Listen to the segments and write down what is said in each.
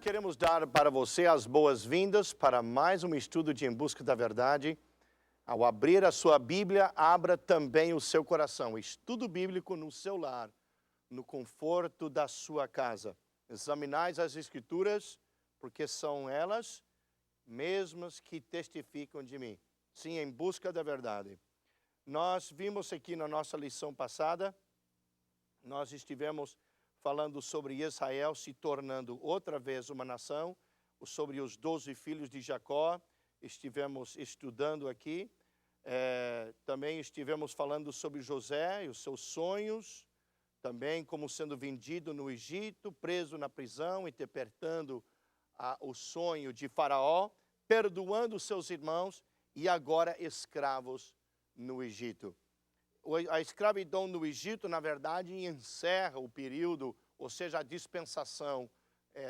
queremos dar para você as boas-vindas para mais um estudo de Em Busca da Verdade. Ao abrir a sua Bíblia, abra também o seu coração. Estudo bíblico no seu lar, no conforto da sua casa. Examinais as Escrituras, porque são elas mesmas que testificam de mim. Sim, em busca da verdade. Nós vimos aqui na nossa lição passada, nós estivemos falando sobre Israel se tornando outra vez uma nação, sobre os 12 filhos de Jacó, estivemos estudando aqui. Também estivemos falando sobre José e os seus sonhos, também como sendo vendido no Egito, preso na prisão, interpretando o sonho de Faraó, perdoando seus irmãos e agora escravos no Egito. A escravidão no Egito, na verdade, encerra o período, ou seja, a dispensação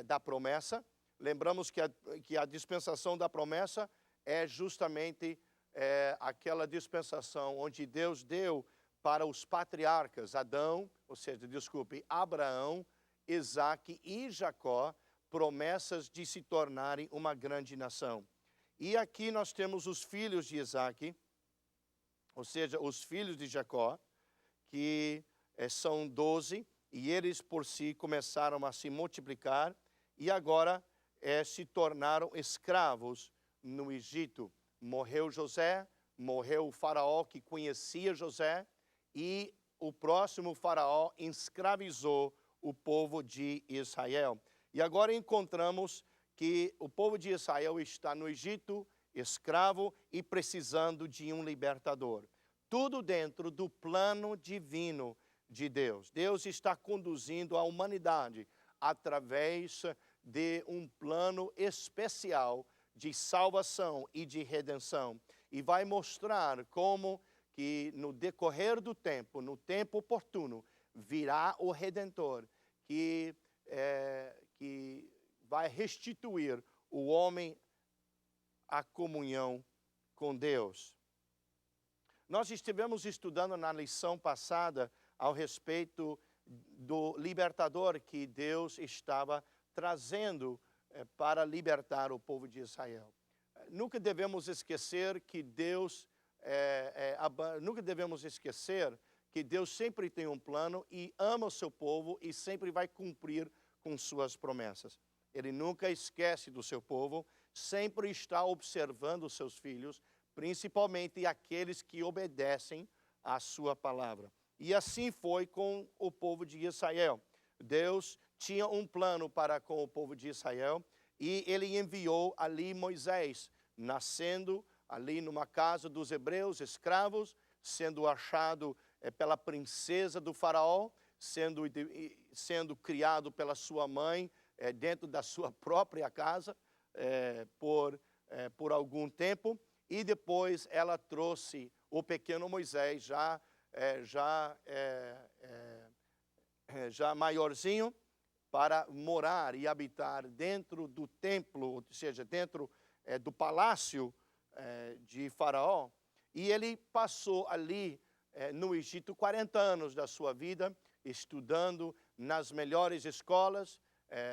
da promessa. Lembramos que a dispensação da promessa é justamente aquela dispensação onde Deus deu para os patriarcas, Abraão, Isaque e Jacó, promessas de se tornarem uma grande nação. E aqui nós temos os filhos de Isaque, ou seja, os filhos de Jacó, que são 12, e eles por si começaram a se multiplicar, e agora se tornaram escravos no Egito. Morreu José, morreu o faraó que conhecia José, e o próximo faraó escravizou o povo de Israel. E agora encontramos que o povo de Israel está no Egito, escravo e precisando de um libertador. Tudo dentro do plano divino de Deus. Deus está conduzindo a humanidade através de um plano especial de salvação e de redenção. E vai mostrar como que no decorrer do tempo, no tempo oportuno, virá o Redentor que vai restituir o homem à comunhão com Deus. Nós estivemos estudando na lição passada ao respeito do libertador que Deus estava trazendo para libertar o povo de Israel. Nunca devemos esquecer que Deus sempre tem um plano e ama o seu povo e sempre vai cumprir com suas promessas. Ele nunca esquece do seu povo, sempre está observando os seus filhos, principalmente aqueles que obedecem à sua palavra. E assim foi com o povo de Israel. Deus tinha um plano para com o povo de Israel e ele enviou ali Moisés, nascendo ali numa casa dos hebreus, escravos, sendo achado pela princesa do faraó, sendo criado pela sua mãe dentro da sua própria casa por algum tempo. E depois ela trouxe o pequeno Moisés, já maiorzinho, para morar e habitar dentro do templo, ou seja, dentro do palácio de Faraó. E ele passou ali no Egito 40 anos da sua vida, estudando nas melhores escolas,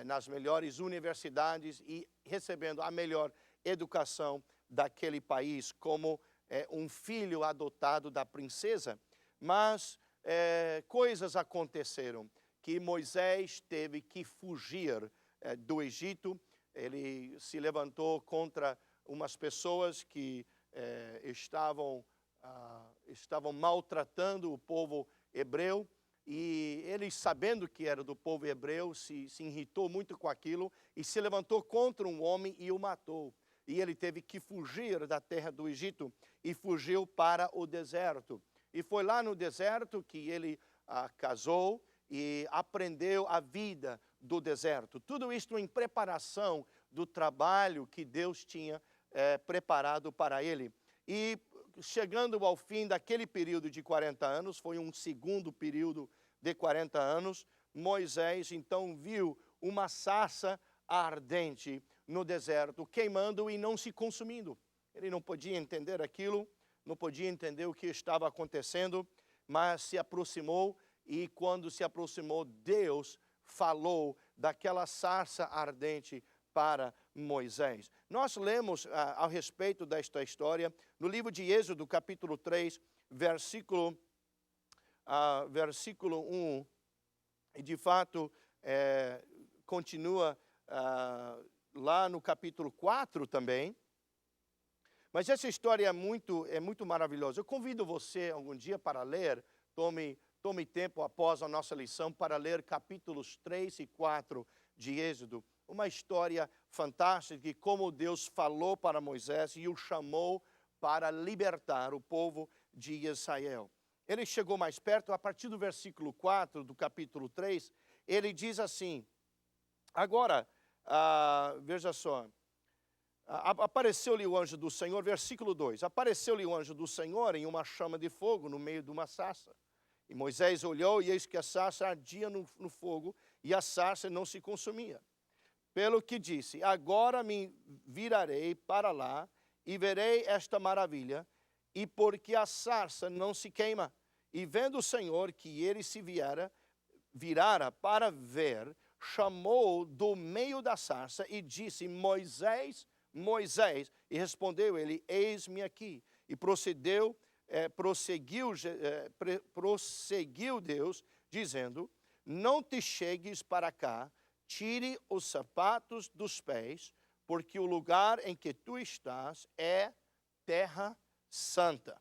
nas melhores universidades e recebendo a melhor educação daquele país, como um filho adotado da princesa. Mas coisas aconteceram que Moisés teve que fugir do Egito. Ele se levantou contra umas pessoas que estavam maltratando o povo hebreu, e ele, sabendo que era do povo hebreu, se irritou muito com aquilo e se levantou contra um homem e o matou. E ele teve que fugir da terra do Egito e fugiu para o deserto. E foi lá no deserto que ele casou e aprendeu a vida do deserto. Tudo isso em preparação do trabalho que Deus tinha preparado para ele. E chegando ao fim daquele período de 40 anos, foi um segundo período de 40 anos, Moisés então viu uma sarça ardente no deserto, queimando e não se consumindo. Ele não podia entender aquilo, não podia entender o que estava acontecendo, mas se aproximou, e quando se aproximou, Deus falou daquela sarça ardente para Moisés. Nós lemos a respeito desta história no livro de Êxodo, capítulo 3, versículo 1, e de fato continua lá no capítulo 4 também. Mas essa história é muito maravilhosa. Eu convido você algum dia para ler, tome tempo após a nossa lição para ler capítulos 3 e 4 de Êxodo. Uma história fantástica de como Deus falou para Moisés e o chamou para libertar o povo de Israel. Ele chegou mais perto, a partir do versículo 4 do capítulo 3, ele diz assim, agora, veja só, apareceu-lhe o anjo do Senhor, versículo 2, apareceu-lhe o anjo do Senhor em uma chama de fogo no meio de uma sarça. E Moisés olhou e eis que a sarça ardia no fogo e a sarça não se consumia. Pelo que disse, agora me virarei para lá e verei esta maravilha, e porque a sarça não se queima. E vendo o Senhor que ele se virara para ver, chamou do meio da sarça e disse, Moisés, Moisés. E respondeu ele, eis-me aqui. E prosseguiu Deus, dizendo, não te chegues para cá, tire os sapatos dos pés, porque o lugar em que tu estás é terra santa.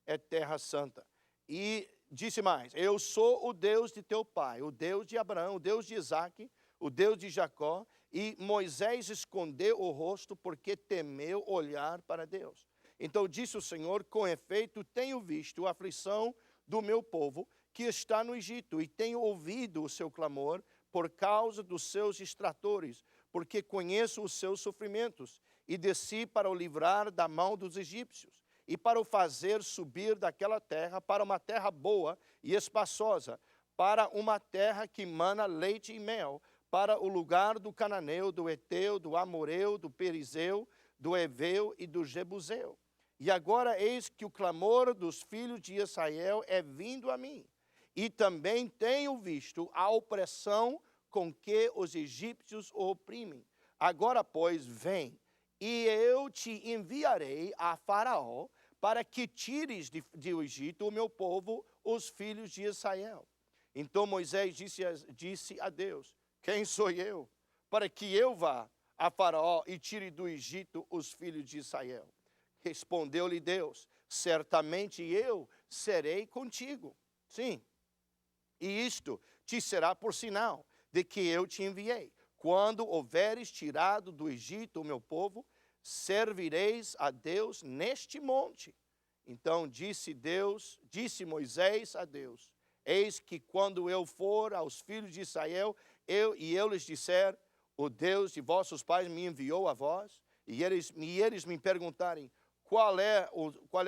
É terra santa. E disse mais, eu sou o Deus de teu pai, o Deus de Abraão, o Deus de Isaque, o Deus de Jacó. E Moisés escondeu o rosto porque temeu olhar para Deus. Então disse o Senhor, com efeito tenho visto a aflição do meu povo que está no Egito, e tenho ouvido o seu clamor por causa dos seus extratores, porque conheço os seus sofrimentos, e desci para o livrar da mão dos egípcios, e para o fazer subir daquela terra para uma terra boa e espaçosa, para uma terra que mana leite e mel, para o lugar do cananeu, do eteu, do amoreu, do perizeu, do eveu e do jebuseu. E agora eis que o clamor dos filhos de Israel é vindo a mim. E também tenho visto a opressão com que os egípcios o oprimem. Agora, pois, vem, e eu te enviarei a Faraó, para que tires do Egito o meu povo, os filhos de Israel. Então Moisés disse a Deus, quem sou eu, para que eu vá a Faraó e tire do Egito os filhos de Israel? Respondeu-lhe Deus, certamente eu serei contigo. Sim, e isto te será por sinal de que eu te enviei. Quando houveres tirado do Egito o meu povo, servireis a Deus neste monte. Então disse Moisés a Deus, eis que quando eu for aos filhos de Israel, eu lhes disser, o Deus de vossos pais me enviou a vós, e eles me perguntarem, qual é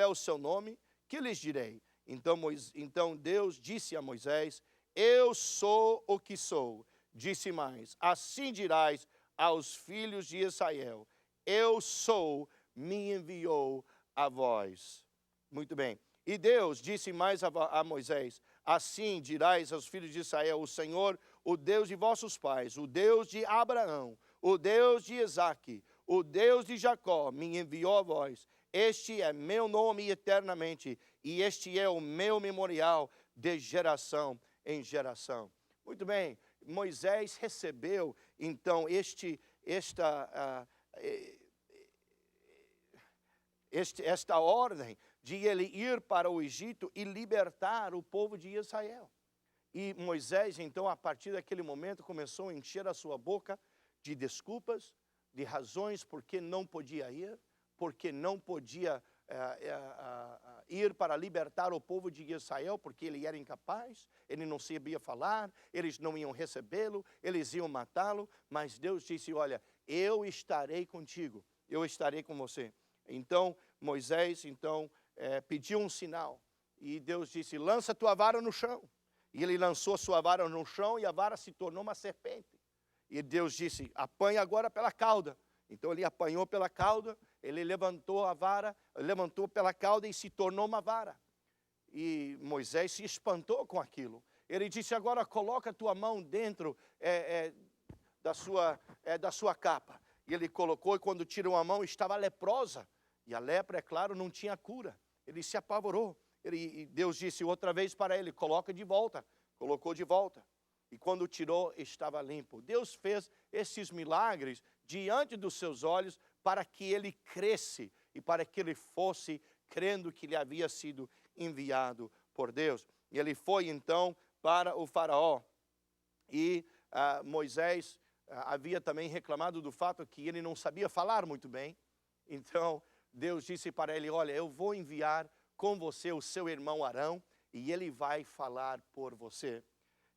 o seu nome? Que lhes direi? Então Deus disse a Moisés, eu sou o que sou. Disse mais, assim dirás aos filhos de Israel, eu sou, me enviou a vós. Muito bem. E Deus disse mais a Moisés, assim dirás aos filhos de Israel, o Senhor, o Deus de vossos pais, o Deus de Abraão, o Deus de Isaque, o Deus de Jacó, me enviou a vós. Este é meu nome eternamente, e este é o meu memorial de geração em geração. Muito bem, Moisés recebeu, então, esta ordem de ele ir para o Egito e libertar o povo de Israel. E Moisés, então, a partir daquele momento, começou a encher a sua boca de desculpas, de razões por que não podia ir, porque não podia ir para libertar o povo de Israel, porque ele era incapaz, ele não sabia falar, eles não iam recebê-lo, eles iam matá-lo, mas Deus disse, olha, eu estarei contigo, eu estarei com você. Então, Moisés, pediu um sinal, e Deus disse, lança tua vara no chão. E ele lançou sua vara no chão, e a vara se tornou uma serpente. E Deus disse, apanha agora pela cauda. Então ele apanhou pela cauda, ele levantou a vara, levantou pela cauda e se tornou uma vara. E Moisés se espantou com aquilo. Ele disse, agora coloca a tua mão dentro da sua capa. E ele colocou, e quando tirou a mão, estava leprosa. E a lepra, é claro, não tinha cura. Ele se apavorou. E Deus disse outra vez para ele, coloca de volta. Colocou de volta. E quando tirou, estava limpo. Deus fez esses milagres diante dos seus olhos para que ele cresce e para que ele fosse crendo que ele havia sido enviado por Deus. E ele foi então para o faraó. E Moisés havia também reclamado do fato que ele não sabia falar muito bem. Então Deus disse para ele, olha, eu vou enviar com você o seu irmão Arão e ele vai falar por você.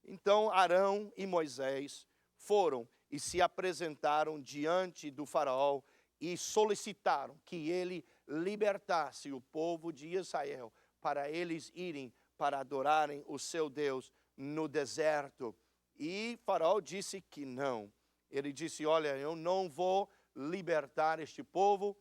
Então Arão e Moisés foram e se apresentaram diante do faraó e solicitaram que ele libertasse o povo de Israel para eles irem para adorarem o seu Deus no deserto. E faraó disse que não. Ele disse, olha, eu não vou libertar este povo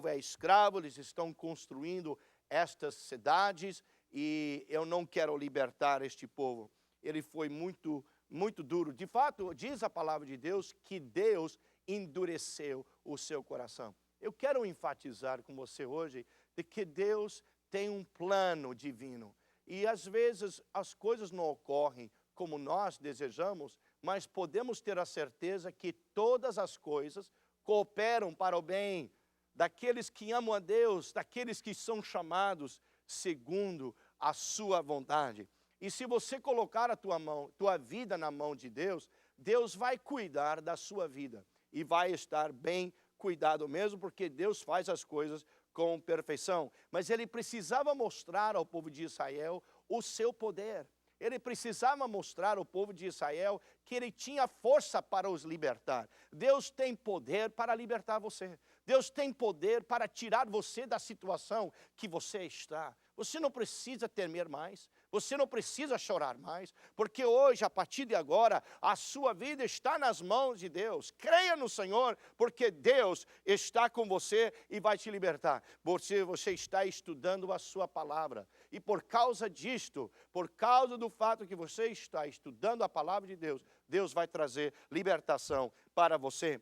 é escravo, eles estão construindo estas cidades e eu não quero libertar este povo. Ele foi muito, muito duro. De fato, diz a palavra de Deus que Deus endureceu o seu coração. Eu quero enfatizar com você hoje de que Deus tem um plano divino. E às vezes as coisas não ocorrem como nós desejamos, mas podemos ter a certeza que todas as coisas cooperam para o bem daqueles que amam a Deus, daqueles que são chamados segundo a sua vontade. E se você colocar a tua vida na mão de Deus, Deus vai cuidar da sua vida e vai estar bem cuidado mesmo, porque Deus faz as coisas com perfeição. Mas ele precisava mostrar ao povo de Israel o seu poder. Ele precisava mostrar ao povo de Israel que ele tinha força para os libertar. Deus tem poder para libertar você. Deus tem poder para tirar você da situação que você está. Você não precisa temer mais. Você não precisa chorar mais, porque hoje, a partir de agora, a sua vida está nas mãos de Deus. Creia no Senhor, porque Deus está com você e vai te libertar. Você está estudando a sua palavra. E por causa disto, por causa do fato que você está estudando a palavra de Deus, Deus vai trazer libertação para você.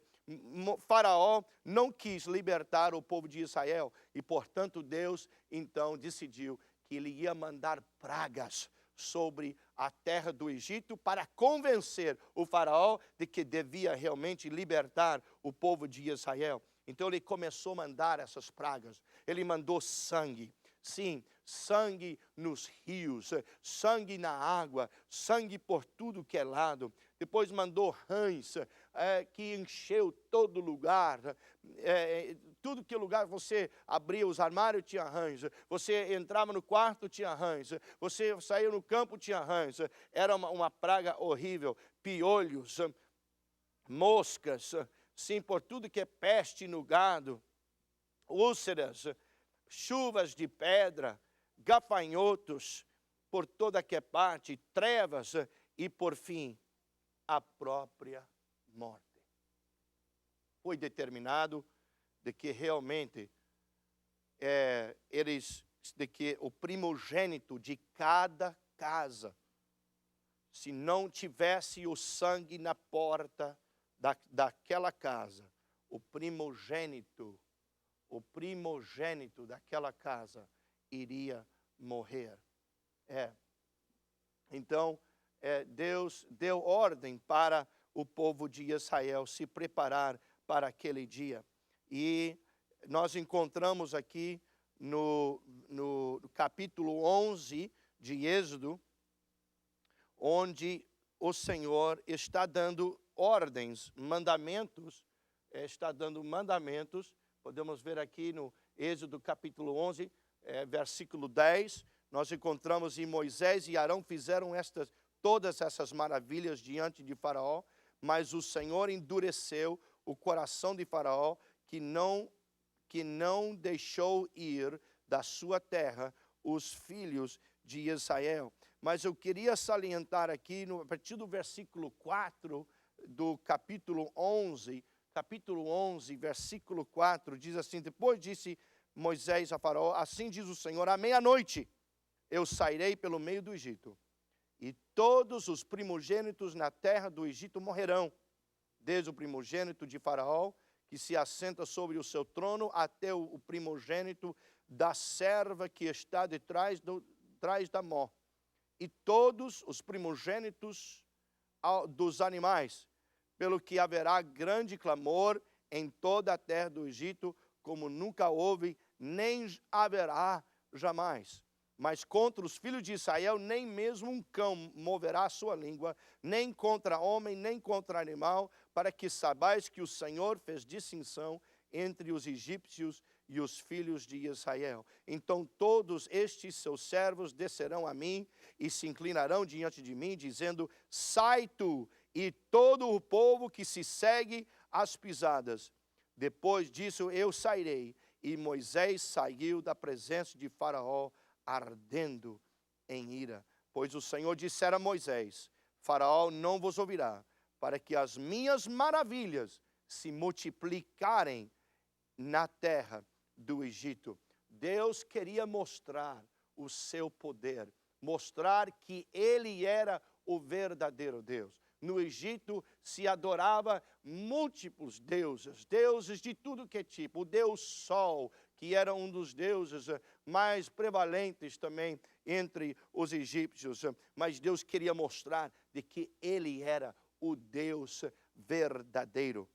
Faraó não quis libertar o povo de Israel e, portanto, Deus então decidiu que ele ia mandar pragas sobre a terra do Egito para convencer o faraó de que devia realmente libertar o povo de Israel. Então ele começou a mandar essas pragas. Ele mandou sangue. Sim, sangue nos rios, sangue na água, sangue por tudo que é lado. Depois mandou rãs, que encheu todo lugar. Tudo que lugar você abria os armários tinha rãs. Você entrava no quarto, tinha rãs. Você saía no campo, tinha rãs. Era uma praga horrível. Piolhos, moscas, sim, por tudo que é peste no gado. Úlceras, chuvas de pedra, gafanhotos por toda que é parte, trevas e, por fim, a própria morte. Foi determinado de que realmente de que o primogênito de cada casa, se não tivesse o sangue na porta daquela casa, o primogênito daquela casa iria morrer. Então, Deus deu ordem para o povo de Israel se preparar para aquele dia. E nós encontramos aqui no capítulo 11 de Êxodo, onde o Senhor está dando ordens, mandamentos, podemos ver aqui no Êxodo capítulo 11, versículo 10, nós encontramos e Moisés e Arão fizeram todas essas maravilhas diante de Faraó, mas o Senhor endureceu o coração de Faraó, que não deixou ir da sua terra os filhos de Israel. Mas eu queria salientar aqui, a partir do versículo 4 do capítulo 11, versículo 4, diz assim: depois disse Moisés a Faraó, assim diz o Senhor, à meia-noite eu sairei pelo meio do Egito, e todos os primogênitos na terra do Egito morrerão. desde o primogênito de Faraó, que se assenta sobre o seu trono, até o primogênito da serva que está detrás da mó. E todos os primogênitos dos animais, pelo que haverá grande clamor em toda a terra do Egito, como nunca houve, nem haverá jamais. Mas contra os filhos de Israel, nem mesmo um cão moverá a sua língua, nem contra homem, nem contra animal, para que saibais que o Senhor fez distinção entre os egípcios e os filhos de Israel. Então todos estes seus servos descerão a mim e se inclinarão diante de mim, dizendo: sai tu e todo o povo que se segue as pisadas. Depois disso eu sairei. E Moisés saiu da presença de Faraó, ardendo em ira. Pois o Senhor dissera a Moisés: Faraó não vos ouvirá, para que as minhas maravilhas se multiplicarem na terra do Egito. Deus queria mostrar o seu poder, mostrar que ele era o verdadeiro Deus. No Egito se adorava múltiplos deuses, deuses de tudo que é tipo. O Deus Sol, que era um dos deuses mais prevalentes também entre os egípcios. Mas Deus queria mostrar de que ele era o Deus verdadeiro.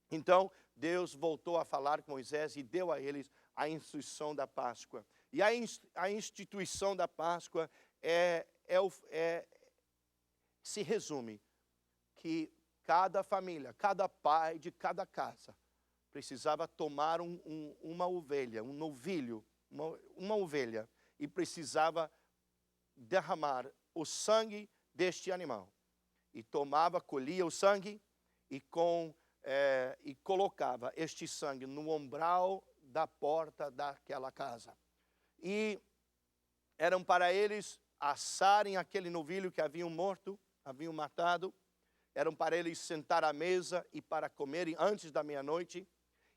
Então, Deus voltou a falar com Moisés e deu a eles a instituição da Páscoa. E a instituição da Páscoa se resume que cada família, cada pai de cada casa precisava tomar uma ovelha, um novilho, uma ovelha, e precisava derramar o sangue deste animal. E colhia o sangue e colocava este sangue no umbral da porta daquela casa. E eram para eles assarem aquele novilho que haviam matado, eram para eles sentar à mesa e para comerem antes da meia-noite,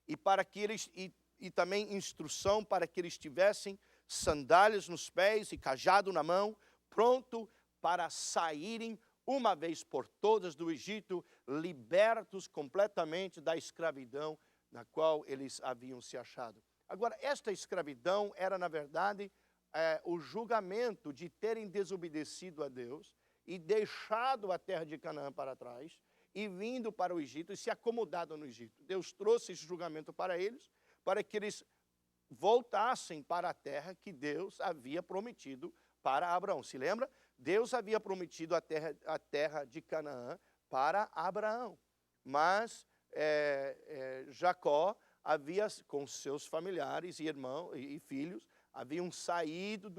e para que eles e também instrução para que eles tivessem sandálias nos pés e cajado na mão, pronto para saírem uma vez por todas do Egito, libertos completamente da escravidão na qual eles haviam se achado. Agora, esta escravidão era, na verdade, o julgamento de terem desobedecido a Deus e deixado a terra de Canaã para trás e vindo para o Egito e se acomodado no Egito. Deus trouxe esse julgamento para eles, para que eles voltassem para a terra que Deus havia prometido para Abraão. Se lembra? Deus havia prometido a terra de Canaã para Abraão, mas Jacó havia, com seus familiares e irmãos e filhos, haviam saído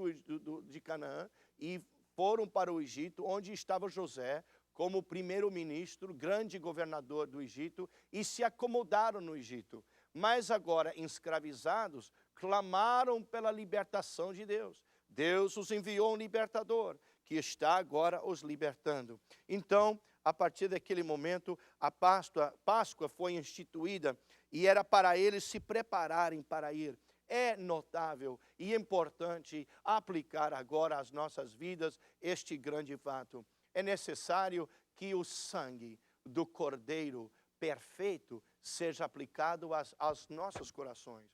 de Canaã e foram para o Egito, onde estava José como primeiro-ministro, grande governador do Egito, e se acomodaram no Egito. Mas agora, escravizados, clamaram pela libertação de Deus. Deus os enviou um libertador, que está agora os libertando. Então, a partir daquele momento, a Páscoa foi instituída e era para eles se prepararem para ir. É notável e importante aplicar agora às nossas vidas este grande fato. É necessário que o sangue do Cordeiro perfeito seja aplicado aos nossos corações.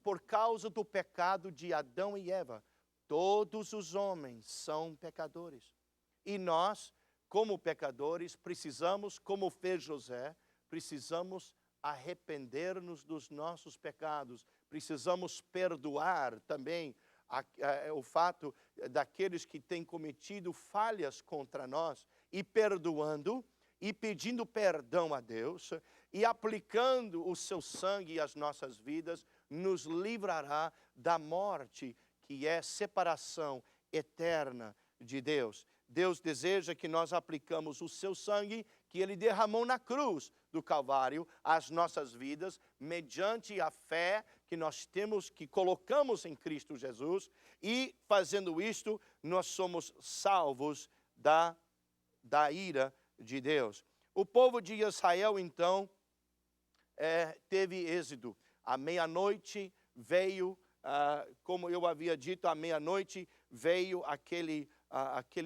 Por causa do pecado de Adão e Eva, todos os homens são pecadores. E nós, como pecadores, precisamos, como fez José, precisamos arrepender-nos dos nossos pecados. Precisamos perdoar também o fato daqueles que têm cometido falhas contra nós, e perdoando e pedindo perdão a Deus e aplicando o seu sangue às nossas vidas, nos livrará da morte, que é separação eterna de Deus. Deus deseja que nós aplicamos o seu sangue, que ele derramou na cruz do Calvário, às nossas vidas, mediante a fé que nós temos, que colocamos em Cristo Jesus, e fazendo isto, nós somos salvos da ira de Deus. O povo de Israel, então, teve êxodo. À meia-noite veio, como eu havia dito, à meia-noite veio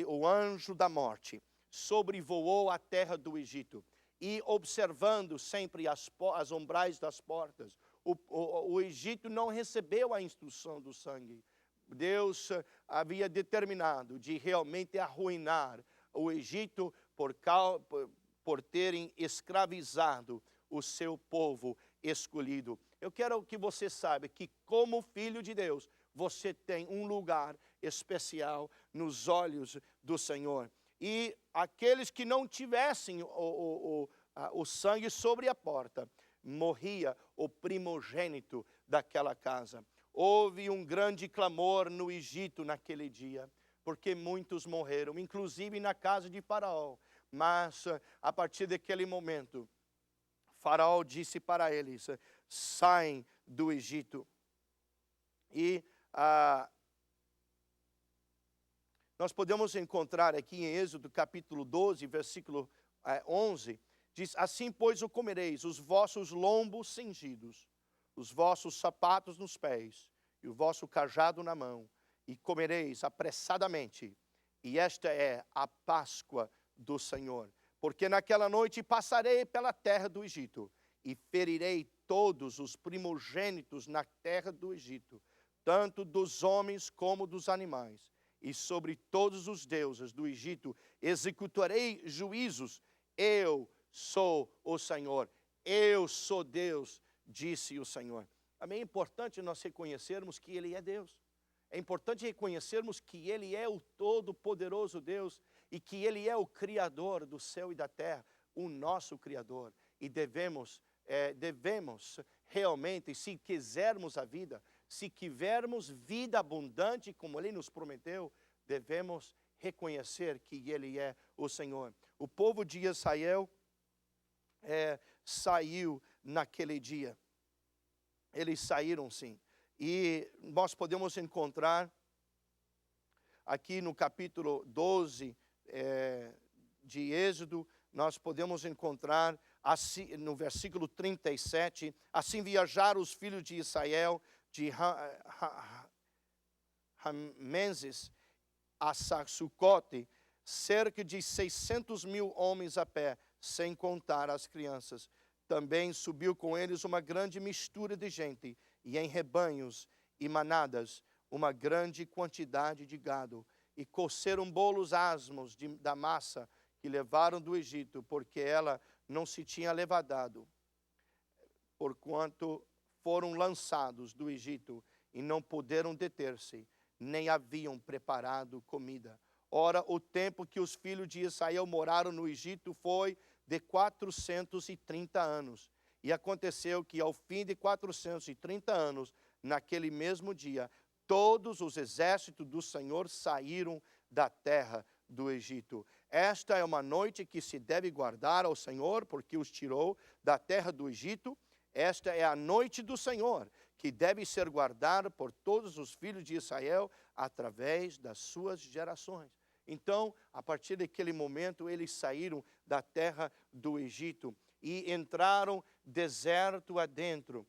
o anjo da morte, sobrevoou a terra do Egito. e observando sempre as umbrais das portas. O Egito não recebeu a instrução do sangue. Deus havia determinado de realmente arruinar o Egito por terem escravizado o seu povo escolhido. Eu quero que você saiba que, como filho de Deus, você tem um lugar especial nos olhos do Senhor. E aqueles que não tivessem o sangue sobre a porta, morria o primogênito daquela casa. Houve um grande clamor no Egito naquele dia, porque muitos morreram, inclusive na casa de Faraó. Mas a partir daquele momento, Faraó disse para eles: saem do Egito. E nós podemos encontrar aqui em Êxodo capítulo 12, versículo 11, diz: assim, pois, o comereis, os vossos lombos cingidos, os vossos sapatos nos pés, e o vosso cajado na mão, e comereis apressadamente, e esta é a Páscoa do Senhor. Porque naquela noite passarei pela terra do Egito, e ferirei todos os primogênitos na terra do Egito, tanto dos homens como dos animais, e sobre todos os deuses do Egito executarei juízos. Eu sou o Senhor, eu sou Deus, disse o Senhor. Também é importante nós reconhecermos que Ele é Deus. É importante reconhecermos que Ele é o todo-poderoso Deus e que Ele é o Criador do céu e da terra, o nosso Criador. E devemos realmente, se quisermos a vida, se tivermos vida abundante, como Ele nos prometeu, devemos reconhecer que Ele é o Senhor. O povo de Israel saiu naquele dia. Eles saíram, sim. E nós podemos encontrar aqui no capítulo 12 de Êxodo, nós podemos encontrar assim, no versículo 37, assim viajaram os filhos de Israel de Rameses a Sucote, cerca de 600.000 homens a pé, sem contar as crianças. Também subiu com eles uma grande mistura de gente, e em rebanhos e manadas, uma grande quantidade de gado. E coceram bolos asmos da massa que levaram do Egito, porque ela não se tinha levadado, porquanto foram lançados do Egito e não puderam deter-se, nem haviam preparado comida. Ora, o tempo que os filhos de Israel moraram no Egito foi de 430 anos. E aconteceu que ao fim de 430 anos, naquele mesmo dia, todos os exércitos do Senhor saíram da terra do Egito. Esta é uma noite que se deve guardar ao Senhor, porque os tirou da terra do Egito. Esta é a noite do Senhor, que deve ser guardada por todos os filhos de Israel através das suas gerações. Então, a partir daquele momento, eles saíram da terra do Egito e entraram deserto adentro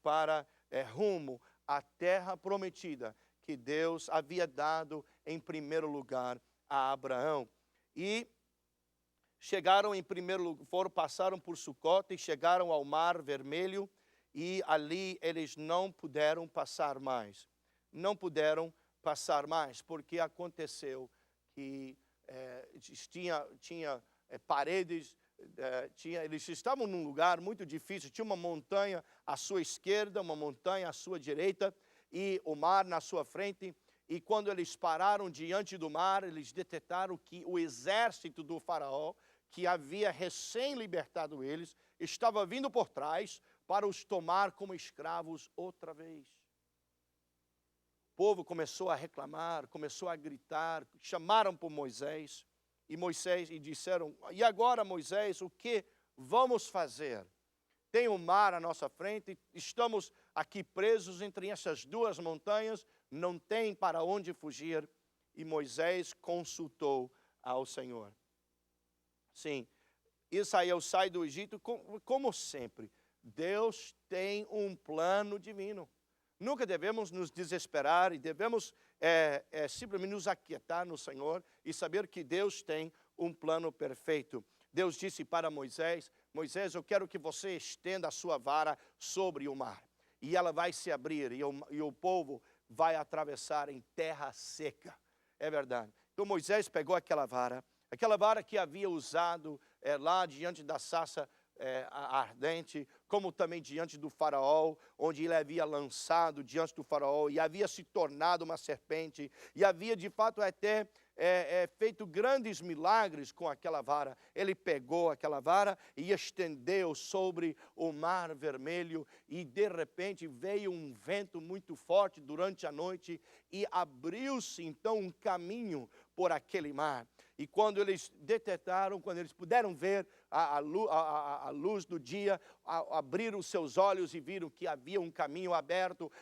para rumo à terra prometida que Deus havia dado em primeiro lugar a Abraão. E chegaram em primeiro lugar, passaram por Sucote e chegaram ao Mar Vermelho, e ali eles não puderam passar mais. Não puderam passar mais, porque aconteceu que tinha paredes, eles estavam num lugar muito difícil, tinha uma montanha à sua esquerda, uma montanha à sua direita, e o mar na sua frente. E quando eles pararam diante do mar, eles detectaram que o exército do faraó, que havia recém-libertado eles, estava vindo por trás para os tomar como escravos outra vez. O povo começou a reclamar, começou a gritar, chamaram por Moisés, e disseram: e agora, Moisés, o que vamos fazer? Tem um mar à nossa frente, estamos aqui presos entre essas duas montanhas, não tem para onde fugir. E Moisés consultou ao Senhor. Sim, Israel sai do Egito, como sempre. Deus tem um plano divino. Nunca devemos nos desesperar e devemos simplesmente nos aquietar no Senhor e saber que Deus tem um plano perfeito. Deus disse para Moisés: Moisés, eu quero que você estenda a sua vara sobre o mar. E ela vai se abrir e o povo vai atravessar em terra seca. É verdade. Então Moisés pegou aquela vara que havia usado lá diante da sarça ardente, como também diante do faraó, onde ele havia lançado diante do faraó, e havia se tornado uma serpente, e havia de fato até feito grandes milagres com aquela vara. Ele pegou aquela vara e estendeu sobre o mar vermelho, e de repente veio um vento muito forte durante a noite, e abriu-se então um caminho por aquele mar. E quando eles detectaram, quando eles puderam ver a luz do dia, abriram seus olhos e viram que havia um caminho aberto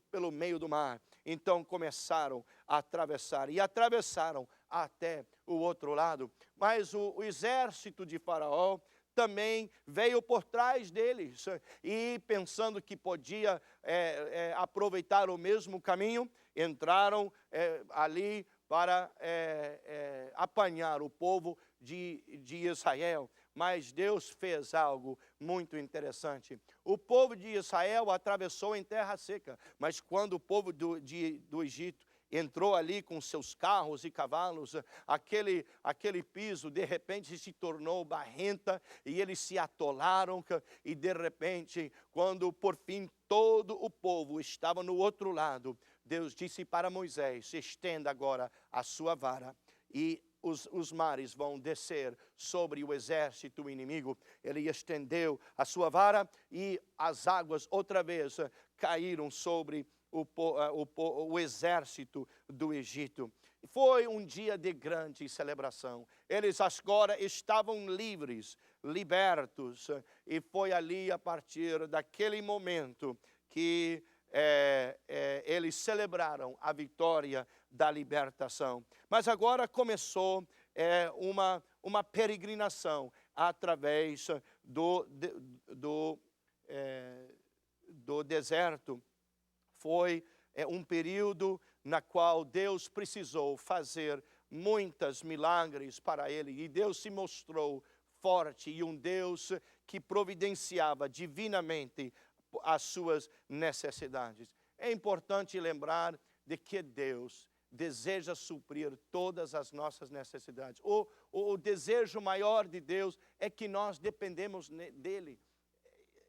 pelo meio do mar. Então começaram a atravessar, e atravessaram até o outro lado. Mas o exército de Faraó também veio por trás deles, e pensando que podia aproveitar o mesmo caminho, entraram ali para apanhar o povo de Israel. Mas Deus fez algo muito interessante. O povo de Israel atravessou em terra seca, mas quando o povo do Egito entrou ali com seus carros e cavalos, aquele piso de repente se tornou barrenta, e eles se atolaram, e de repente, quando por fim todo o povo estava no outro lado, Deus disse para Moisés: estenda agora a sua vara, e os mares vão descer sobre o exército inimigo. Ele estendeu a sua vara, e as águas outra vez caíram sobre o exército do Egito. Foi um dia de grande celebração. Eles agora estavam livres, libertos, e foi ali a partir daquele momento que eles celebraram a vitória da libertação. Mas agora começou uma peregrinação através do deserto. Foi um período na qual Deus precisou fazer muitos milagres para ele, e Deus se mostrou forte, e um Deus que providenciava divinamente as suas necessidades. É importante lembrar de que Deus deseja suprir todas as nossas necessidades. O desejo maior de Deus é que nós dependemos dEle.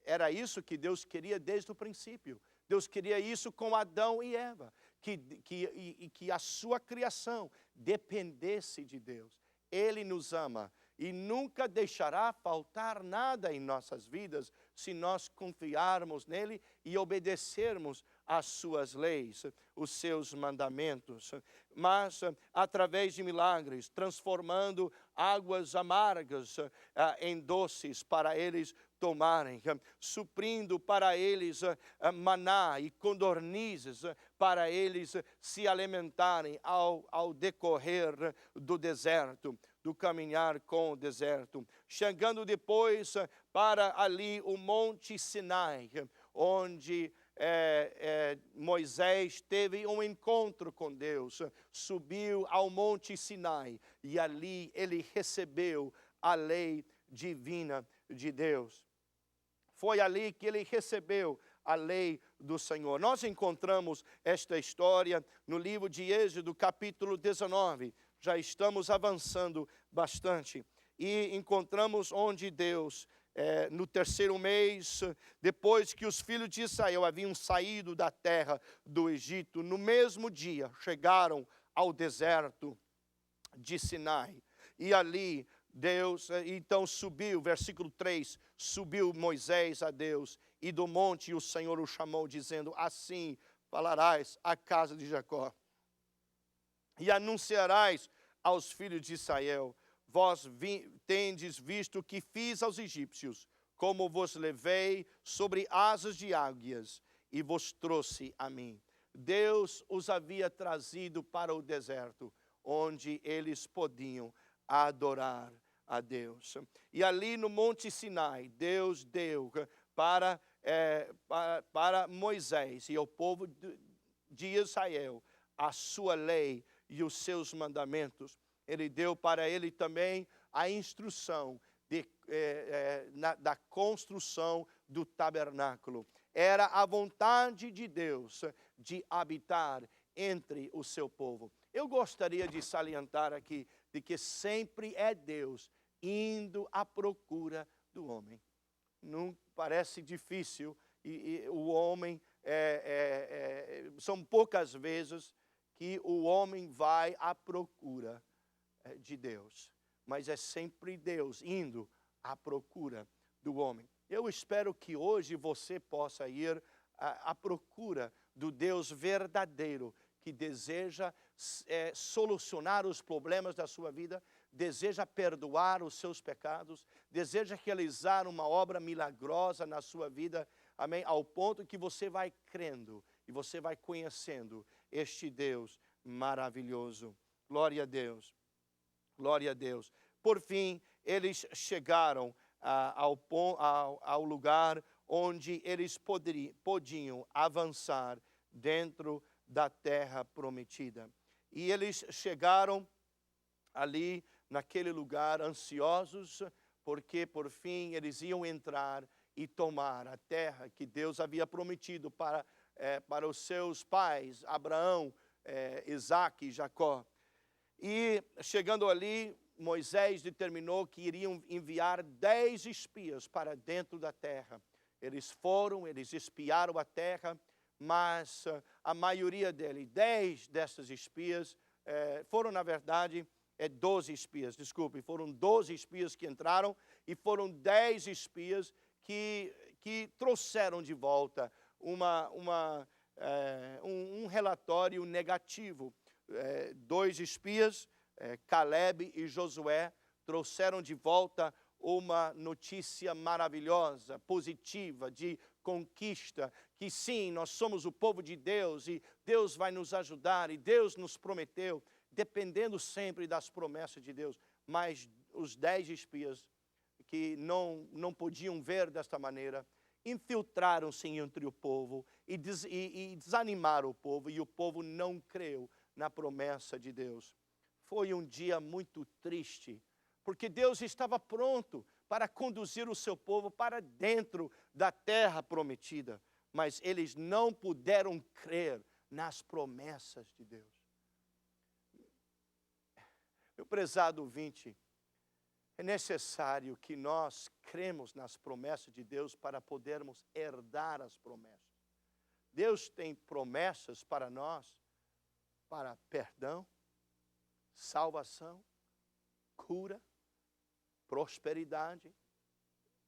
Era isso que Deus queria desde o princípio. Deus queria isso com Adão e Eva, que a sua criação dependesse de Deus. Ele nos ama e nunca deixará faltar nada em nossas vidas se nós confiarmos nele e obedecermos às suas leis, os seus mandamentos. Mas através de milagres, transformando águas amargas em doces para eles tomarem, suprindo para eles maná e codornizes para eles se alimentarem ao decorrer do deserto, do caminhar com o deserto. Chegando depois para ali o Monte Sinai, onde Moisés teve um encontro com Deus, subiu ao Monte Sinai, e ali ele recebeu a lei divina de Deus. Foi ali que ele recebeu a lei do Senhor. Nós encontramos esta história no livro de Êxodo, capítulo 19. Já estamos avançando bastante. E encontramos onde Deus, no terceiro mês, depois que os filhos de Israel haviam saído da terra do Egito, no mesmo dia chegaram ao deserto de Sinai. E ali Deus, então subiu, versículo 3, subiu Moisés a Deus, e do monte o Senhor o chamou, dizendo: assim falarás à casa de Jacó, e anunciarás aos filhos de Israel: vós tendes visto o que fiz aos egípcios, como vos levei sobre asas de águias, e vos trouxe a mim. Deus os havia trazido para o deserto, onde eles podiam adorar a Deus. E ali no Monte Sinai, Deus deu para Moisés e ao povo de Israel a sua lei e os seus mandamentos. Ele deu para ele também a instrução da construção do tabernáculo. Era a vontade de Deus de habitar entre o seu povo. Eu gostaria de salientar aqui de que sempre é Deus indo à procura do homem. Não parece difícil, e o homem, são poucas vezes que o homem vai à procura de Deus, mas é sempre Deus indo à procura do homem. Eu espero que hoje você possa ir à procura do Deus verdadeiro, que deseja solucionar os problemas da sua vida, deseja perdoar os seus pecados, deseja realizar uma obra milagrosa na sua vida, amém? Ao ponto que você vai crendo e você vai conhecendo este Deus maravilhoso. Glória a Deus, glória a Deus. Por fim, eles chegaram ao lugar onde eles podiam avançar dentro da terra prometida. E eles chegaram ali naquele lugar ansiosos, porque por fim eles iam entrar e tomar a terra que Deus havia prometido para os seus pais, Abraão, Isaque e Jacó. E chegando ali, Moisés determinou que iriam enviar 10 espias para dentro da terra. Eles foram, eles espiaram a terra, mas a maioria deles, 10 dessas espias, foram na verdade 12 espias, desculpe, foram 12 espias que entraram e foram 10 espias que trouxeram de volta um relatório negativo. 2 espias, Caleb e Josué, trouxeram de volta uma notícia maravilhosa, positiva, de conquista, que sim, nós somos o povo de Deus e Deus vai nos ajudar e Deus nos prometeu, dependendo sempre das promessas de Deus. Mas os 10 espias que não podiam ver desta maneira, infiltraram-se entre o povo e desanimaram o povo, e o povo não creu na promessa de Deus. Foi um dia muito triste, porque Deus estava pronto para conduzir o seu povo para dentro da terra prometida, mas eles não puderam crer nas promessas de Deus. Meu prezado ouvinte, é necessário que nós cremos nas promessas de Deus para podermos herdar as promessas. Deus tem promessas para nós, para perdão, salvação, cura, prosperidade,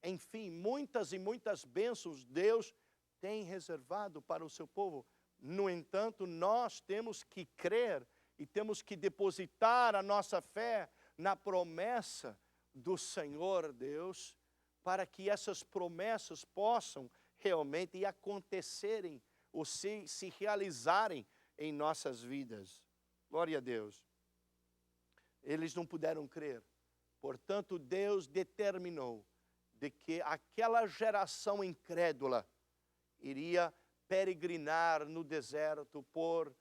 enfim, muitas e muitas bênçãos Deus tem reservado para o seu povo. No entanto, nós temos que crer e temos que depositar a nossa fé na promessa do Senhor Deus, para que essas promessas possam realmente acontecerem ou se realizarem em nossas vidas. Glória a Deus. Eles não puderam crer. Portanto, Deus determinou de que aquela geração incrédula iria peregrinar no deserto por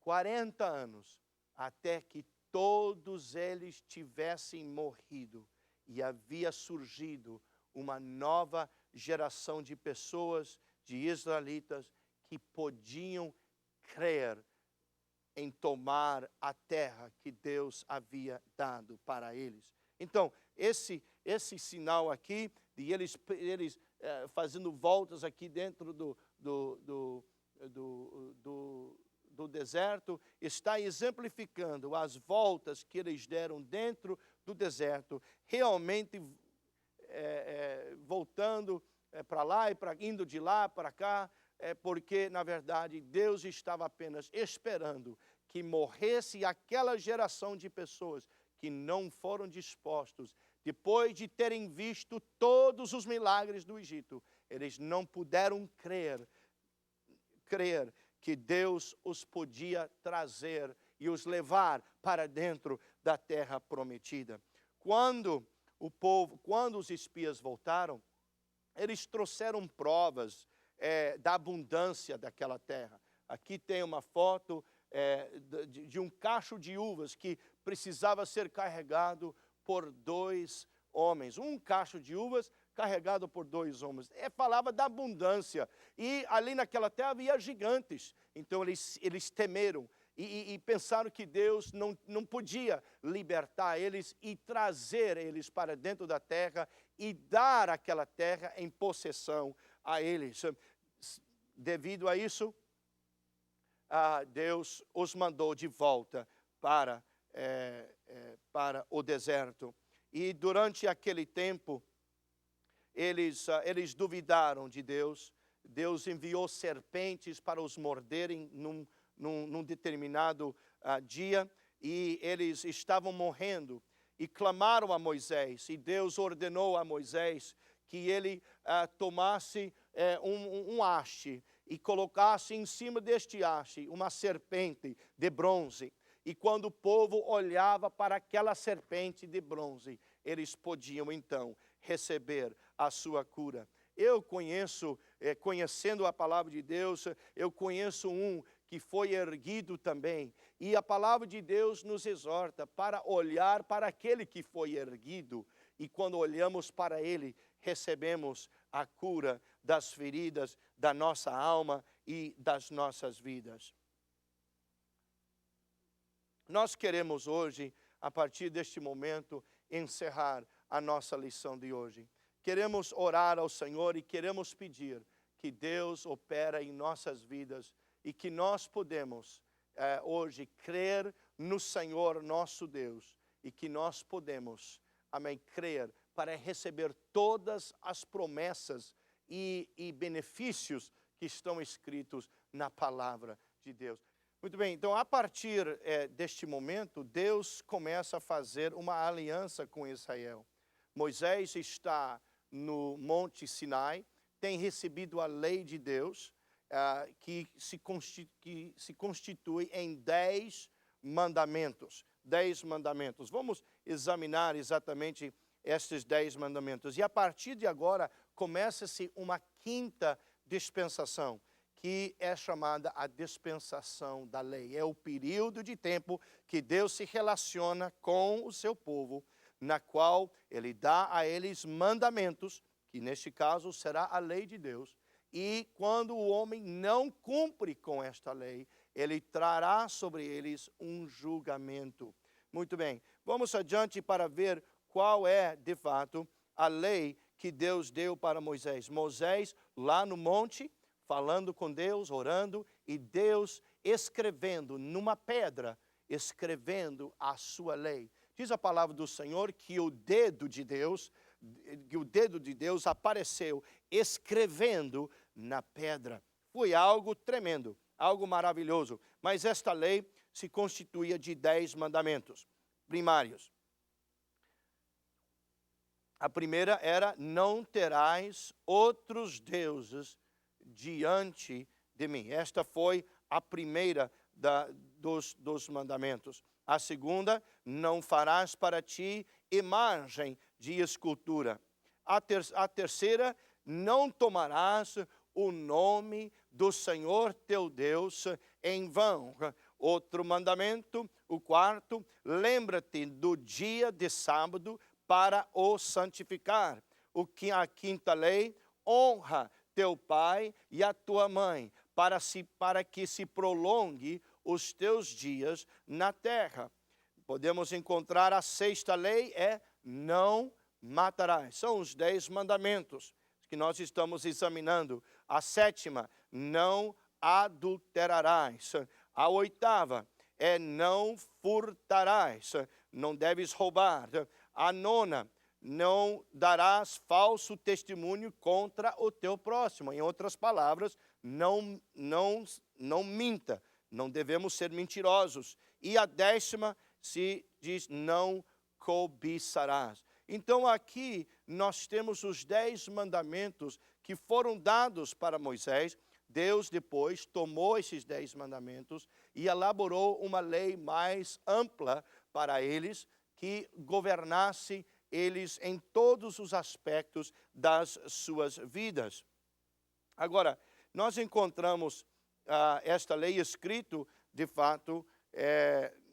40 anos, até que todos eles tivessem morrido e havia surgido uma nova geração de pessoas, de israelitas, que podiam crer em tomar a terra que Deus havia dado para eles. Então, esse sinal aqui, de eles fazendo voltas aqui dentro do deserto, está exemplificando as voltas que eles deram dentro do deserto, realmente voltando para lá e indo de lá para cá, porque, na verdade, Deus estava apenas esperando que morresse aquela geração de pessoas que não foram dispostos, depois de terem visto todos os milagres do Egito, eles não puderam crer que Deus os podia trazer e os levar para dentro da terra prometida. Quando os espias voltaram, eles trouxeram provas da abundância daquela terra. Aqui tem uma foto de um cacho de uvas que precisava ser carregado por 2 homens. Um cacho de uvas carregado por 2 homens. Falava da abundância. E ali naquela terra havia gigantes. Então eles temeram e pensaram que Deus não podia libertar eles e trazer eles para dentro da terra e dar aquela terra em possessão a eles. Devido a isso, Deus os mandou de volta para o deserto. E durante aquele tempo, eles duvidaram de Deus. Deus enviou serpentes para os morderem num determinado dia, e eles estavam morrendo. E clamaram a Moisés, e Deus ordenou a Moisés que ele tomasse um haste e colocasse em cima deste haste uma serpente de bronze. E quando o povo olhava para aquela serpente de bronze, eles podiam então receber a sua cura. Eu conhecendo a palavra de Deus, eu conheço um que foi erguido também. E a palavra de Deus nos exorta para olhar para aquele que foi erguido. E quando olhamos para ele, recebemos a cura das feridas da nossa alma e das nossas vidas. Nós queremos hoje, a partir deste momento, encerrar a nossa lição de hoje. Queremos orar ao Senhor e queremos pedir que Deus opera em nossas vidas e que nós podemos hoje crer no Senhor nosso Deus e que nós podemos, amém, crer para receber todas as promessas e benefícios que estão escritos na palavra de Deus. Muito bem, então a partir deste momento, Deus começa a fazer uma aliança com Israel. Moisés está no Monte Sinai, tem recebido a lei de Deus, que se constitui em 10 mandamentos. 10 mandamentos. Vamos examinar exatamente estes 10 mandamentos. E a partir de agora, começa-se uma quinta dispensação, que é chamada a dispensação da lei. É o período de tempo que Deus se relaciona com o seu povo, na qual ele dá a eles mandamentos, que neste caso será a lei de Deus. E quando o homem não cumpre com esta lei, ele trará sobre eles um julgamento. Muito bem, vamos adiante para ver qual é, de fato, a lei que Deus deu para Moisés. Moisés, lá no monte, falando com Deus, orando, e Deus escrevendo numa pedra, escrevendo a sua lei. Diz a palavra do Senhor que o dedo de Deus apareceu escrevendo na pedra. Foi algo tremendo, algo maravilhoso. Mas esta lei se constituía de 10 mandamentos primários. A primeira era: não terás outros deuses diante de mim. Esta foi a primeira dos mandamentos. A segunda: não farás para ti imagem de escultura. A terceira: não tomarás o nome do Senhor teu Deus em vão. Outro mandamento, o quarto: lembra-te do dia de sábado para o santificar. A quinta lei: honra teu pai e a tua mãe, para que se prolongue os teus dias na terra. Podemos encontrar a sexta lei, não matarás. São os 10 mandamentos que nós estamos examinando. A sétima: não adulterarás. A oitava é: não furtarás. Não deves roubar. A nona: não darás falso testemunho contra o teu próximo. Em outras palavras, não minta. Não devemos ser mentirosos. E a 10ª se diz: não cobiçarás. Então aqui nós temos os 10 mandamentos que foram dados para Moisés. Deus depois tomou esses 10 mandamentos e elaborou uma lei mais ampla para eles, que governasse eles em todos os aspectos das suas vidas. Agora, nós encontramos esta lei escrito, de fato,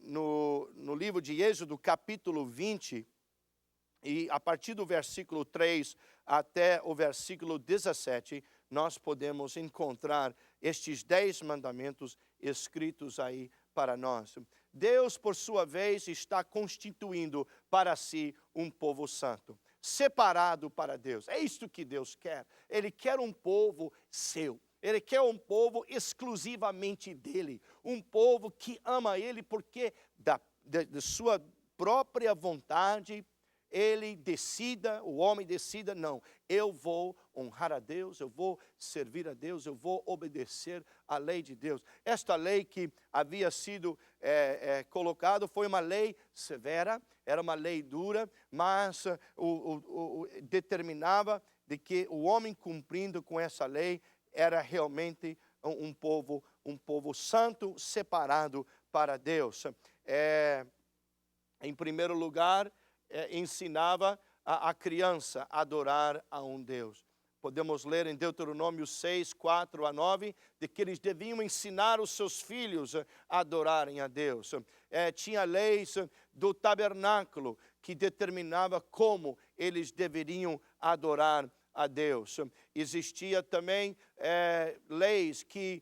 no livro de Êxodo, capítulo 20, E a partir do versículo 3 até o versículo 17, nós podemos encontrar estes 10 mandamentos escritos aí para nós. Deus, por sua vez, está constituindo para si um povo santo, separado para Deus. É isto que Deus quer. Ele quer um povo seu. Ele quer um povo exclusivamente dele. Um povo que ama ele porque de sua própria vontade, ele decida, o homem decida, não, eu vou honrar a Deus, eu vou servir a Deus, eu vou obedecer à lei de Deus. Esta lei que havia sido colocada foi uma lei severa, era uma lei dura, mas determinava de que o homem cumprindo com essa lei era realmente um povo santo, separado para Deus. Em primeiro lugar, ensinava a criança a adorar a um Deus. Podemos ler em Deuteronômio 6, 4 a 9, de que eles deviam ensinar os seus filhos a adorarem a Deus. Tinha leis do tabernáculo que determinava como eles deveriam adorar a Deus. Existia também leis que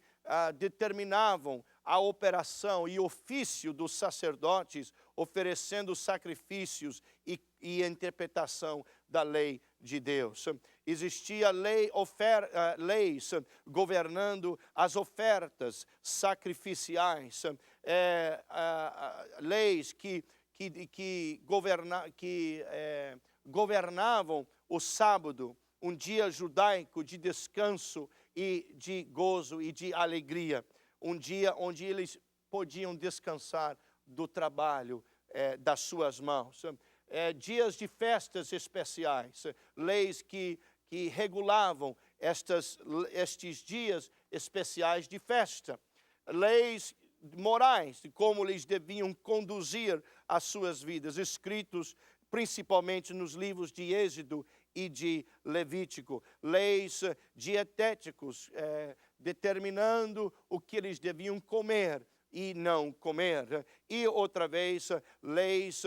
determinavam a operação e ofício dos sacerdotes, oferecendo sacrifícios e interpretação da lei de Deus. Existia leis governando as ofertas sacrificiais, leis que governavam o sábado, um dia judaico de descanso e de gozo e de alegria. Um dia onde eles podiam descansar do trabalho das suas mãos. Dias de festas especiais, leis que regulavam estes dias especiais de festa. Leis morais de como eles deviam conduzir as suas vidas, escritos principalmente nos livros de Êxodo e de Levítico. Leis dietéticos, determinando o que eles deviam comer e não comer. E outra vez, leis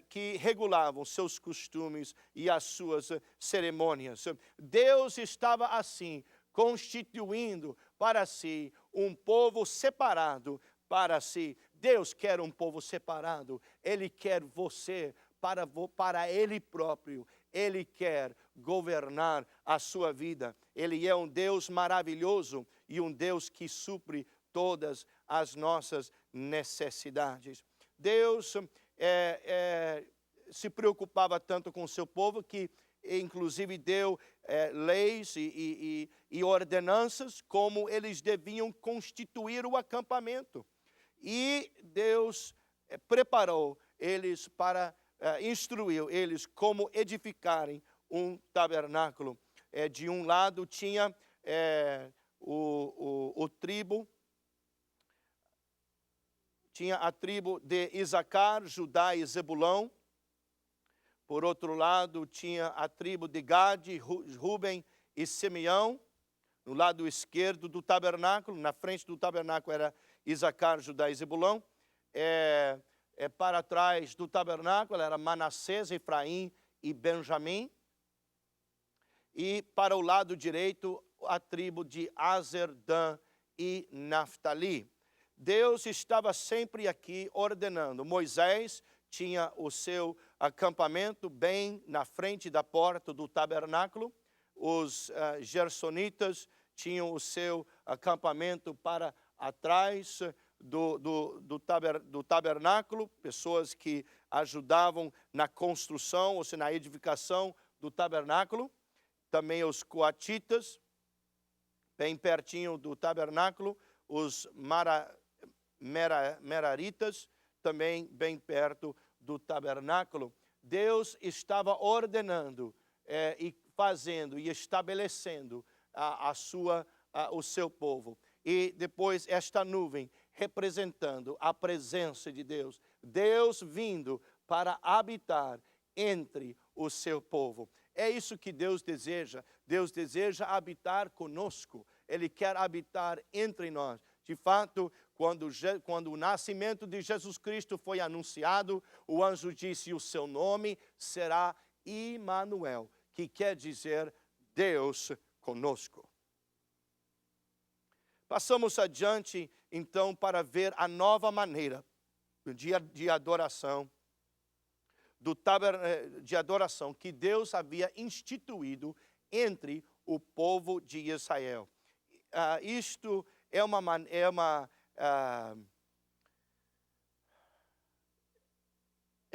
que regulavam seus costumes e as suas cerimônias. Deus estava assim, constituindo para si um povo separado para si. Deus quer um povo separado. Ele quer você para Ele próprio. Ele quer governar a sua vida. Ele é um Deus maravilhoso e um Deus que supre todas as nossas necessidades. Deus se preocupava tanto com o seu povo que inclusive deu leis e ordenanças como eles deviam constituir o acampamento. E Deus preparou eles para instruiu eles como edificarem um tabernáculo. De um lado tinha tinha a tribo de Isacar, Judá e Zebulão. Por outro lado tinha a tribo de Gade, Ruben e Simeão. No lado esquerdo do tabernáculo, na frente do tabernáculo era Isacar, Judá e Zebulão. Para trás do tabernáculo era Manassés, Efraim e Benjamim. E para o lado direito, a tribo de Aser, Dan e Naftali. Deus estava sempre aqui ordenando. Moisés tinha o seu acampamento bem na frente da porta do tabernáculo. Os gersonitas tinham o seu acampamento para atrás do tabernáculo, pessoas que ajudavam na construção, ou seja, na edificação do tabernáculo. Também os coatitas, bem pertinho do tabernáculo, os meraritas, também bem perto do tabernáculo. Deus estava ordenando e fazendo e estabelecendo o seu povo. E depois esta nuvem representando a presença de Deus. Deus vindo para habitar entre o seu povo. É isso que Deus deseja. Deus deseja habitar conosco. Ele quer habitar entre nós. De fato, quando o nascimento de Jesus Cristo foi anunciado, o anjo disse: o seu nome será Imanuel, que quer dizer Deus conosco. Passamos adiante, então, para ver a nova maneira de adoração, de adoração que Deus havia instituído entre o povo de Israel. Isto é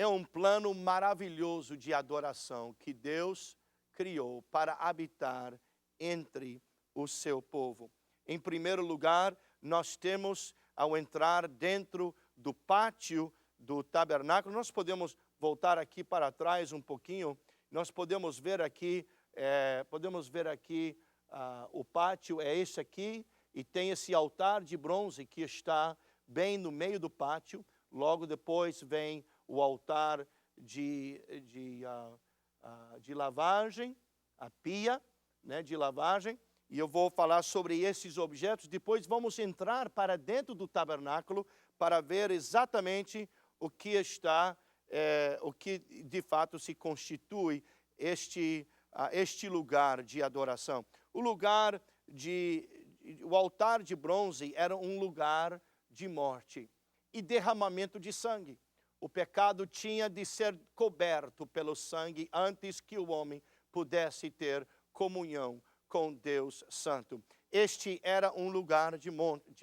um plano maravilhoso de adoração que Deus criou para habitar entre o seu povo. Em primeiro lugar, nós temos, ao entrar dentro do pátio do tabernáculo, nós podemos voltar aqui para trás um pouquinho, nós podemos ver aqui, o pátio é este aqui, e tem esse altar de bronze que está bem no meio do pátio. Logo depois vem o altar de lavagem, a pia, né, de lavagem. E eu vou falar sobre esses objetos. Depois vamos entrar para dentro do tabernáculo para ver exatamente o que está, o que de fato se constitui este lugar de adoração. O altar de bronze era um lugar de morte e derramamento de sangue. O pecado tinha de ser coberto pelo sangue antes que o homem pudesse ter comunhão com Deus Santo. Este era um lugar de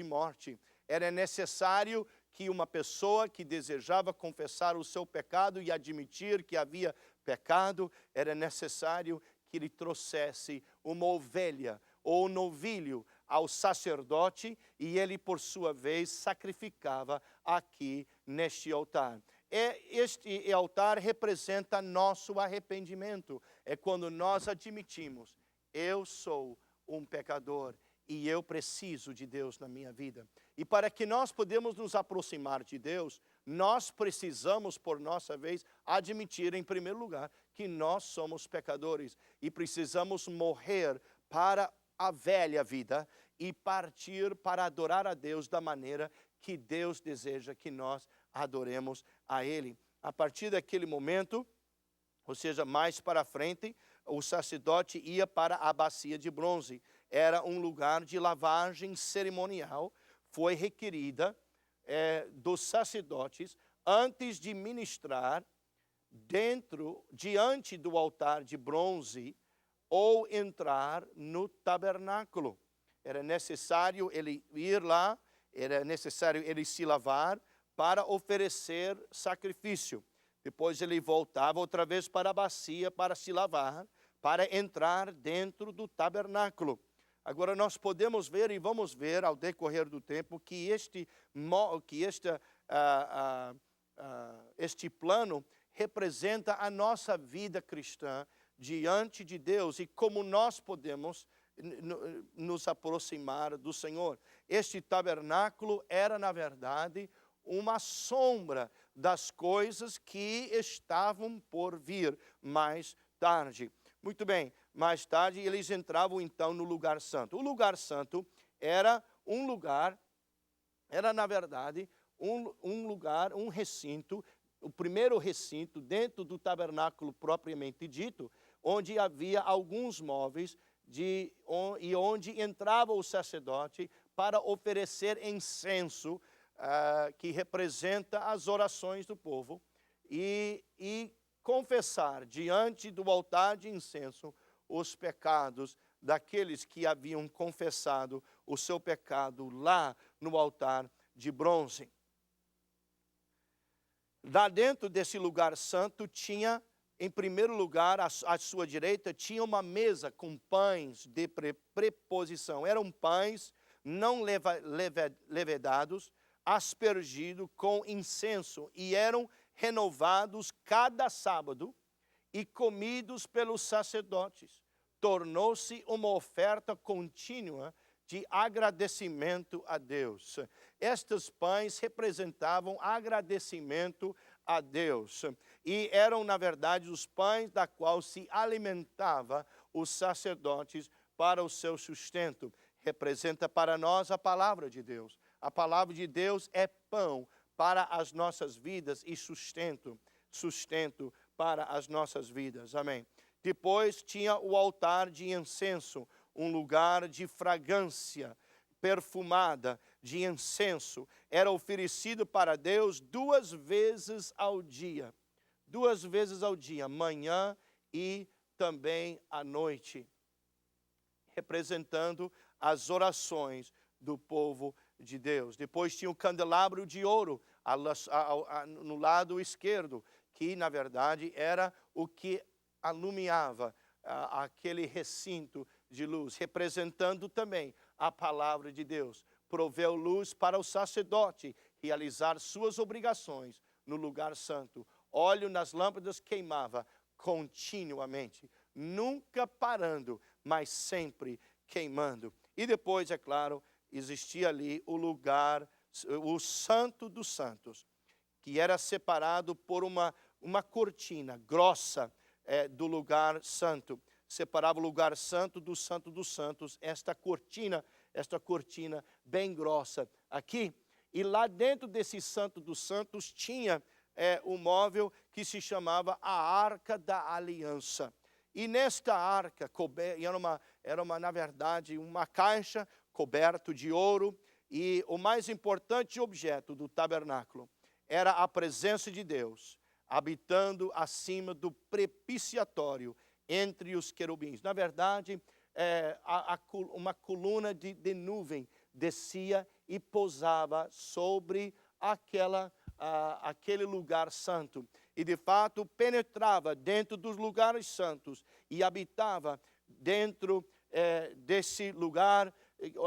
morte. Era necessário que uma pessoa que desejava confessar o seu pecado e admitir que havia pecado, era necessário que ele trouxesse uma ovelha ou novilho ao sacerdote, e ele, por sua vez, sacrificava aqui neste altar. Este altar representa nosso arrependimento. É quando nós admitimos: eu sou um pecador e eu preciso de Deus na minha vida. E para que nós podemos nos aproximar de Deus, nós precisamos, por nossa vez, admitir, em primeiro lugar, que nós somos pecadores e precisamos morrer para a velha vida e partir para adorar a Deus da maneira que Deus deseja que nós adoremos a Ele. A partir daquele momento, ou seja, mais para frente, o sacerdote ia para a bacia de bronze. Era um lugar de lavagem cerimonial, foi requerida dos sacerdotes antes de ministrar diante do altar de bronze ou entrar no tabernáculo. Era necessário ele ir lá, era necessário ele se lavar para oferecer sacrifício. Depois ele voltava outra vez para a bacia para se lavar, para entrar dentro do tabernáculo. Agora nós podemos ver e vamos ver ao decorrer do tempo que este plano representa a nossa vida cristã diante de Deus e como nós podemos nos aproximar do Senhor. Este tabernáculo era, na verdade, uma sombra das coisas que estavam por vir mais tarde. Muito bem, mais tarde eles entravam então no lugar santo. O lugar santo era na verdade, um recinto, o primeiro recinto dentro do tabernáculo propriamente dito, onde havia alguns móveis e onde entrava o sacerdote para oferecer incenso, que representa as orações do povo, e confessar diante do altar de incenso os pecados daqueles que haviam confessado o seu pecado lá no altar de bronze. Lá dentro desse lugar santo tinha, em primeiro lugar, à sua direita, tinha uma mesa com pães de preposição. Eram pães não levedados, aspergidos com incenso, e eram renovados cada sábado e comidos pelos sacerdotes. Tornou-se uma oferta contínua de agradecimento a Deus. Estes pães representavam agradecimento a Deus e eram, na verdade, os pães da qual se alimentava os sacerdotes para o seu sustento. representa para nós a palavra de Deus. A palavra de Deus é pão para as nossas vidas e sustento para as nossas vidas. Amém. Depois tinha o altar de incenso, um lugar de fragrância perfumada de incenso. Era oferecido para Deus 2 vezes ao dia. 2 vezes ao dia, manhã e também à noite, representando as orações do povo de Deus. Depois tinha o candelabro de ouro no lado esquerdo, que na verdade era o que alumiava aquele recinto de luz, representando também a palavra de Deus. Proveu luz para o sacerdote realizar suas obrigações no lugar santo. Óleo nas lâmpadas queimava continuamente, nunca parando, mas sempre queimando. E depois, é claro, existia ali o lugar, o Santo dos Santos, que era separado por uma cortina grossa do lugar santo. Separava o lugar santo do Santo dos Santos, esta cortina bem grossa aqui. E lá dentro desse Santo dos Santos tinha um móvel que se chamava a Arca da Aliança. E nesta arca, na verdade, uma caixa coberta de ouro, e o mais importante objeto do tabernáculo era a presença de Deus, habitando acima do propiciatório, entre os querubins. Na verdade, uma coluna de nuvem descia e pousava sobre aquele lugar santo. E de fato penetrava dentro dos lugares santos e habitava dentro desse lugar.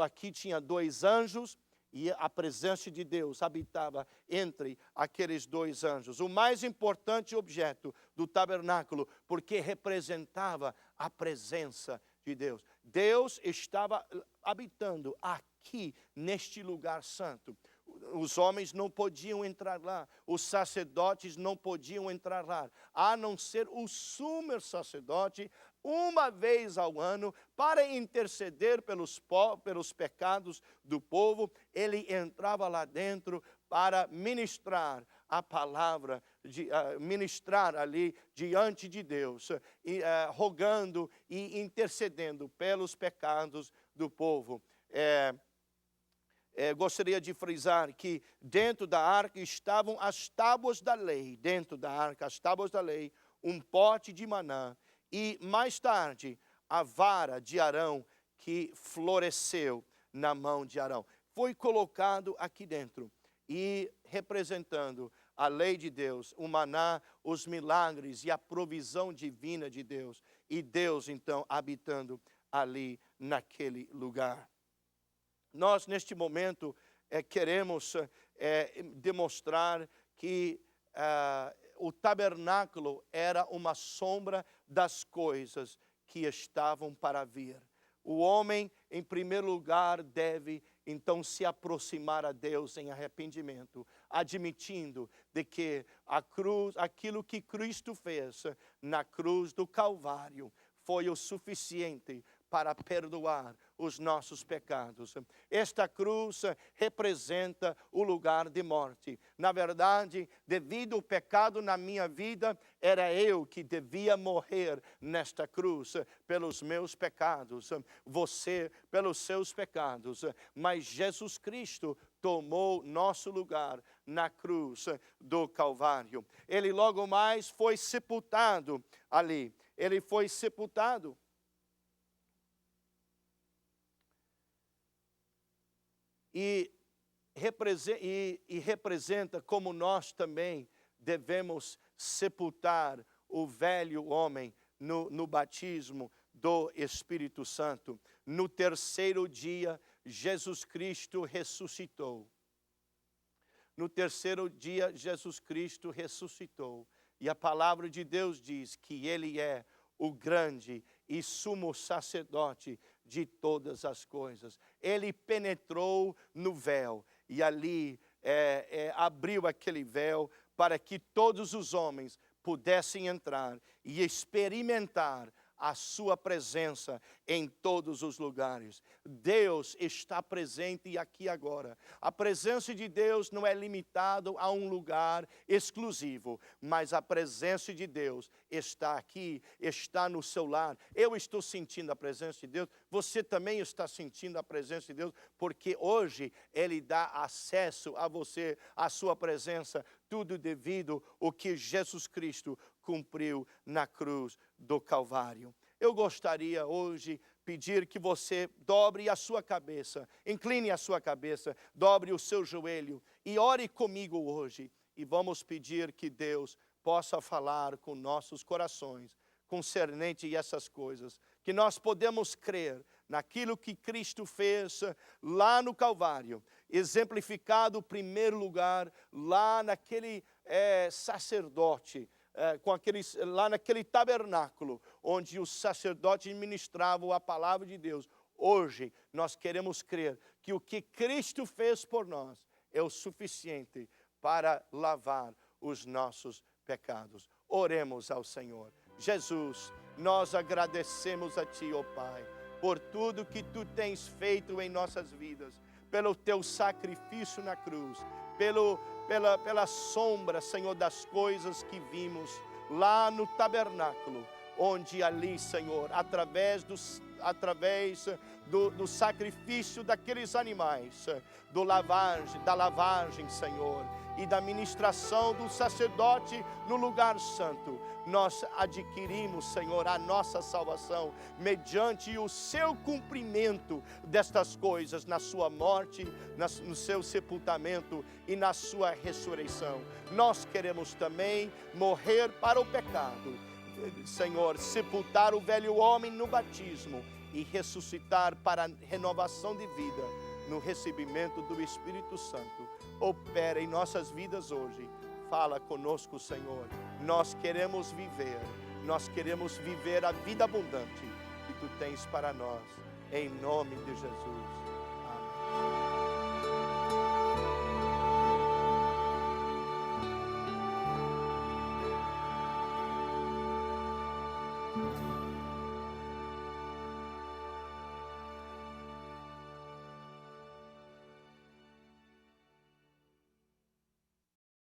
Aqui tinha 2 anjos e a presença de Deus habitava entre aqueles 2 anjos. O mais importante objeto do tabernáculo, porque representava a presença de Deus. Deus estava habitando aqui neste lugar santo. Os homens não podiam entrar lá, os sacerdotes não podiam entrar lá, a não ser o sumo sacerdote, uma vez ao ano, para interceder pelos pecados do povo. Ele entrava lá dentro para ministrar a palavra, ministrar ali diante de Deus, rogando e intercedendo pelos pecados do povo. Gostaria de frisar que dentro da arca estavam as tábuas da lei, um pote de maná, e mais tarde a vara de Arão que floresceu na mão de Arão. Foi colocado aqui dentro e representando a lei de Deus, o maná, os milagres e a provisão divina de Deus. E Deus então habitando ali naquele lugar. Nós, neste momento, queremos demonstrar que o tabernáculo era uma sombra das coisas que estavam para vir. O homem, em primeiro lugar, deve então se aproximar a Deus em arrependimento, admitindo de que a cruz, aquilo que Cristo fez na cruz do Calvário, foi o suficiente para perdoar os nossos pecados. Esta cruz representa o lugar de morte. Na verdade, devido ao pecado na minha vida, era eu que devia morrer nesta cruz pelos meus pecados, você pelos seus pecados. Mas Jesus Cristo tomou nosso lugar na cruz do Calvário. Ele logo mais foi sepultado ali. Ele foi sepultado. E representa como nós também devemos sepultar o velho homem no batismo do Espírito Santo. No 3º dia, Jesus Cristo ressuscitou. No 3º dia, Jesus Cristo ressuscitou. E a palavra de Deus diz que Ele é o grande e sumo sacerdote de todas as coisas. Ele penetrou no véu e ali abriu aquele véu para que todos os homens pudessem entrar e experimentar a sua presença, em todos os lugares. Deus está presente aqui agora. A presença de Deus não é limitada a um lugar exclusivo, mas a presença de Deus está aqui, está no seu lar. Eu estou sentindo a presença de Deus, você também está sentindo a presença de Deus, porque hoje Ele dá acesso a você, a sua presença, tudo devido ao que Jesus Cristo cumpriu na cruz do Calvário. Eu gostaria hoje pedir que você dobre a sua cabeça, incline a sua cabeça, dobre o seu joelho e ore comigo hoje. E vamos pedir que Deus possa falar com nossos corações concernente a essas coisas, que nós podemos crer naquilo que Cristo fez lá no Calvário, exemplificado em primeiro lugar lá naquele sacerdote, lá naquele tabernáculo, onde os sacerdotes ministravam a palavra de Deus. Hoje nós queremos crer que o que Cristo fez por nós é o suficiente para lavar os nossos pecados. Oremos ao Senhor. Jesus, nós agradecemos a Ti, ó Pai, por tudo que Tu tens feito em nossas vidas, pelo Teu sacrifício na cruz, pela sombra, Senhor, das coisas que vimos lá no tabernáculo, onde ali, Senhor, através do sacrifício daqueles animais, da lavagem, Senhor, e da ministração do sacerdote no lugar santo, nós adquirimos, Senhor, a nossa salvação mediante o seu cumprimento destas coisas na sua morte, no seu sepultamento e na sua ressurreição. Nós queremos também morrer para o pecado, Senhor, sepultar o velho homem no batismo e ressuscitar para a renovação de vida no recebimento do Espírito Santo. Opera em nossas vidas hoje. Fala conosco, Senhor. Nós queremos viver a vida abundante que Tu tens para nós. Em nome de Jesus. Amém.